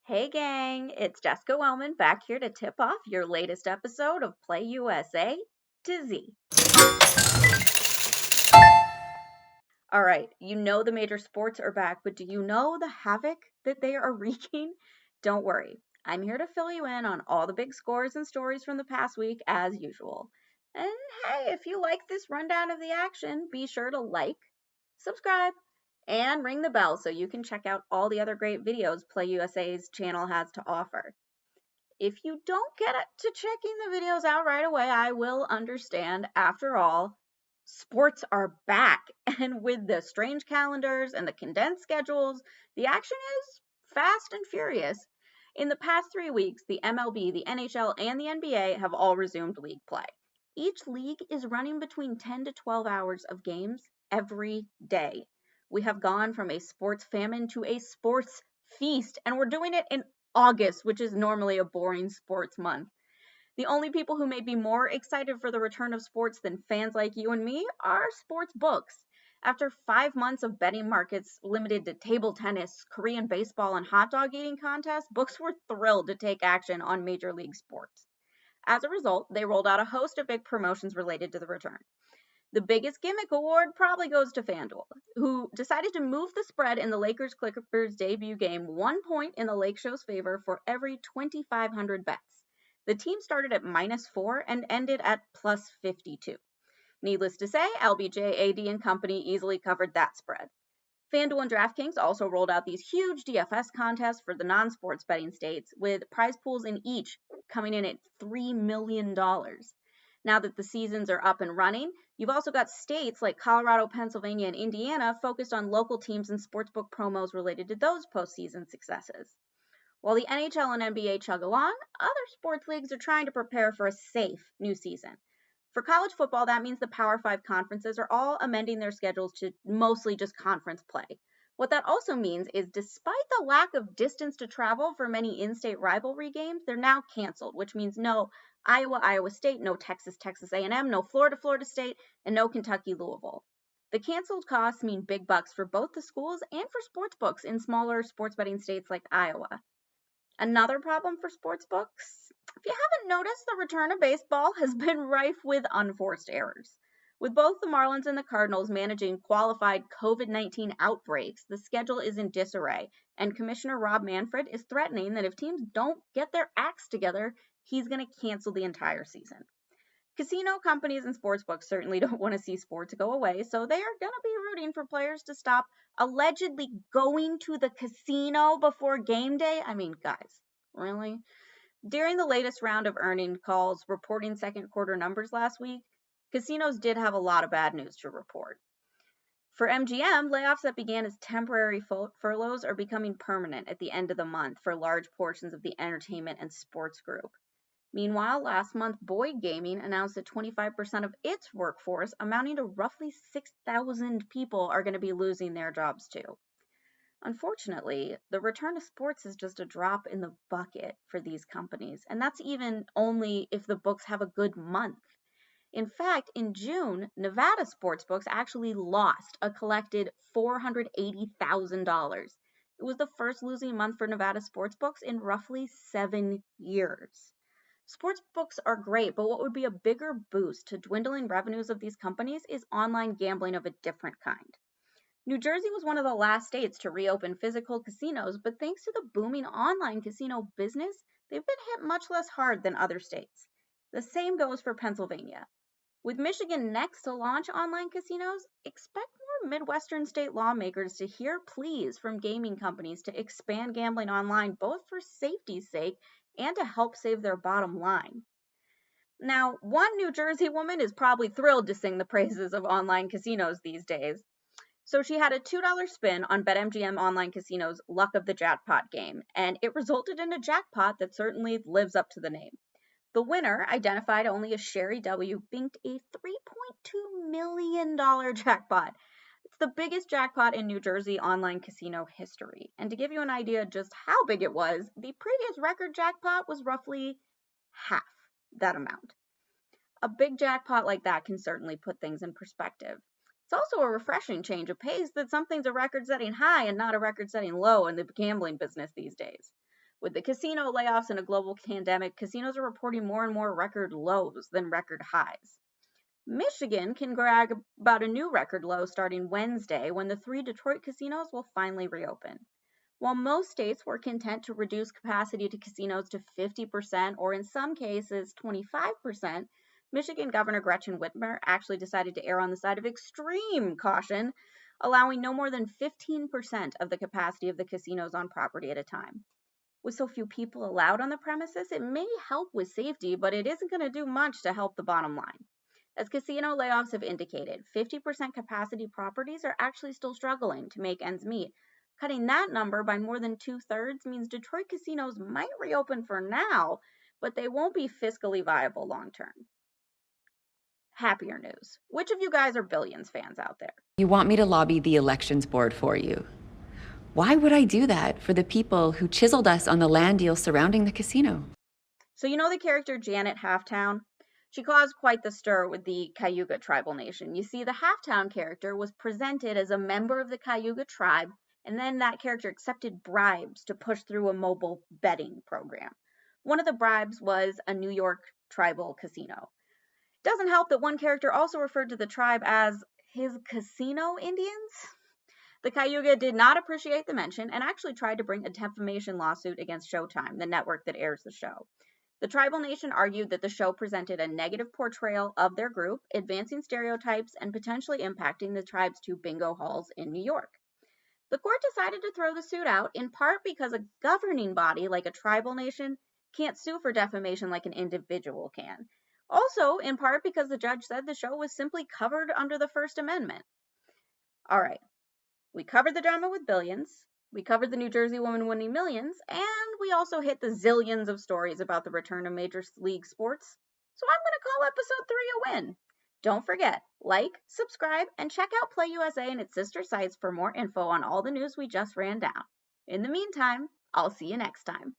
Hey gang, it's Jessica Welman back here to tip off your latest episode of PlayUSA to Z. All right, you know the major sports are back, but do you know the havoc that they are wreaking? Don't worry, I'm here to fill you in on all the big scores and stories from the past week as usual. And hey, if you like this rundown of the action, be sure to like, subscribe, and ring the bell so you can check out all the other great videos PlayUSA's channel has to offer. If you don't get to checking the videos out right away, I will understand. After all, sports are back. And with the strange calendars and the condensed schedules, the action is fast and furious. In the past 3 weeks, the MLB, the NHL, and the NBA have all resumed league play. Each league is running between 10 to 12 hours of games every day. We have gone from a sports famine to a sports feast, and we're doing it in August, which is normally a boring sports month. The only people who may be more excited for the return of sports than fans like you and me are sports books. After 5 months of betting markets limited to table tennis, Korean baseball, and hot dog eating contests, books were thrilled to take action on major league sports. As a result, they rolled out a host of big promotions related to the return. The biggest gimmick award probably goes to FanDuel, who decided to move the spread in the Lakers Clippers debut game 1 point in the Lake Show's favor for every 2,500 bets. The team started at -4 and ended at +52. Needless to say, LBJ, AD, and company easily covered that spread. FanDuel and DraftKings also rolled out these huge DFS contests for the non-sports betting states, with prize pools in each coming in at $3 million. Now that the seasons are up and running, you've also got states like Colorado, Pennsylvania, and Indiana focused on local teams and sportsbook promos related to those postseason successes. While the NHL and NBA chug along, other sports leagues are trying to prepare for a safe new season. For college football, that means the Power Five conferences are all amending their schedules to mostly just conference play. What that also means is despite the lack of distance to travel for many in-state rivalry games, they're now canceled, which means no Iowa State, no Texas A&M, no Florida State, and no Kentucky Louisville. The canceled costs mean big bucks for both the schools and for sports books in smaller sports betting states like Iowa. Another problem for sports books, if you haven't noticed, the return of baseball has been rife with unforced errors. With both the Marlins and the Cardinals managing qualified COVID-19 outbreaks, the schedule is in disarray, and Commissioner Rob Manfred is threatening that if teams don't get their acts together, he's going to cancel the entire season. Casino companies and sportsbooks certainly don't want to see sports go away, so they are going to be rooting for players to stop allegedly going to the casino before game day. I mean, guys, really? During the latest round of earnings calls reporting second quarter numbers last week, casinos did have a lot of bad news to report. For MGM, layoffs that began as temporary furloughs are becoming permanent at the end of the month for large portions of the entertainment and sports group. Meanwhile, last month, Boyd Gaming announced that 25% of its workforce, amounting to roughly 6,000 people, are going to be losing their jobs too. Unfortunately, the return of sports is just a drop in the bucket for these companies, and that's even only if the books have a good month. In fact, in June, Nevada sportsbooks actually lost a collected $480,000. It was the first losing month for Nevada sportsbooks in roughly 7 years. Sportsbooks are great, but what would be a bigger boost to dwindling revenues of these companies is online gambling of a different kind. New Jersey was one of the last states to reopen physical casinos, but thanks to the booming online casino business, they've been hit much less hard than other states. The same goes for Pennsylvania. With Michigan next to launch online casinos, expect more Midwestern state lawmakers to hear pleas from gaming companies to expand gambling online, both for safety's sake and to help save their bottom line. Now, one New Jersey woman is probably thrilled to sing the praises of online casinos these days. So she had a $2 spin on BetMGM Online Casino's Luck of the Jackpot game, and it resulted in a jackpot that certainly lives up to the name. The winner, identified only as Sherry W., banked a $3.2 million jackpot. It's the biggest jackpot in New Jersey online casino history. And to give you an idea just how big it was, the previous record jackpot was roughly half that amount. A big jackpot like that can certainly put things in perspective. It's also a refreshing change of pace that something's a record-setting high and not a record-setting low in the gambling business these days. With the casino layoffs and a global pandemic, casinos are reporting more and more record lows than record highs. Michigan can brag about a new record low starting Wednesday when the 3 Detroit casinos will finally reopen. While most states were content to reduce capacity to casinos to 50% or in some cases 25%, Michigan Governor Gretchen Whitmer actually decided to err on the side of extreme caution, allowing no more than 15% of the capacity of the casinos on property at a time. With so few people allowed on the premises, it may help with safety, but it isn't going to do much to help the bottom line. As casino layoffs have indicated, 50% capacity properties are actually still struggling to make ends meet. Cutting that number by more than 2/3 means Detroit casinos might reopen for now, but they won't be fiscally viable long term. Happier news. Which of you guys are Billions fans out there? You want me to lobby the elections board for you. Why would I do that for the people who chiseled us on the land deal surrounding the casino? So you know the character Janet Halftown? She caused quite the stir with the Cayuga tribal nation. You see, the Halftown character was presented as a member of the Cayuga tribe, and then that character accepted bribes to push through a mobile betting program. One of the bribes was a New York tribal casino. Doesn't help that one character also referred to the tribe as his casino Indians. The Cayuga did not appreciate the mention and actually tried to bring a defamation lawsuit against Showtime, the network that airs the show. The tribal nation argued that the show presented a negative portrayal of their group, advancing stereotypes and potentially impacting the tribe's 2 bingo halls in New York. The court decided to throw the suit out, in part because a governing body like a tribal nation can't sue for defamation like an individual can. Also, in part because the judge said the show was simply covered under the First Amendment. All right, we covered the drama with Billions. We covered the New Jersey woman winning millions, and we also hit the zillions of stories about the return of Major League Sports. So I'm going to call episode 3 a win. Don't forget, like, subscribe, and check out PlayUSA and its sister sites for more info on all the news we just ran down. In the meantime, I'll see you next time.